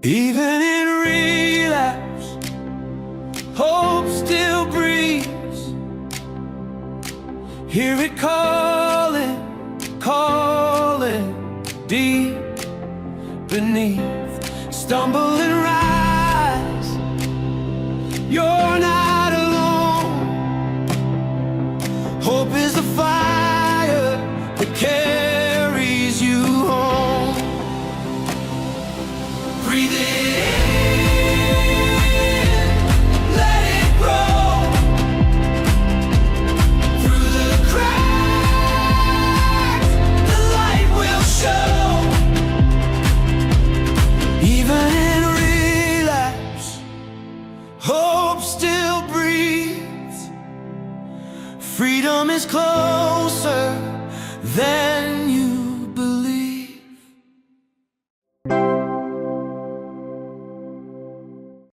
Even in relapse, hope still breathes. Hear it calling, calling deep beneath. Stumble and rise, you're not alone. Hope is the fire that carries you home. Breathe it in, let it grow. Through the cracks, the light will show. Even in relapse, hope still breathes. Freedom is closer than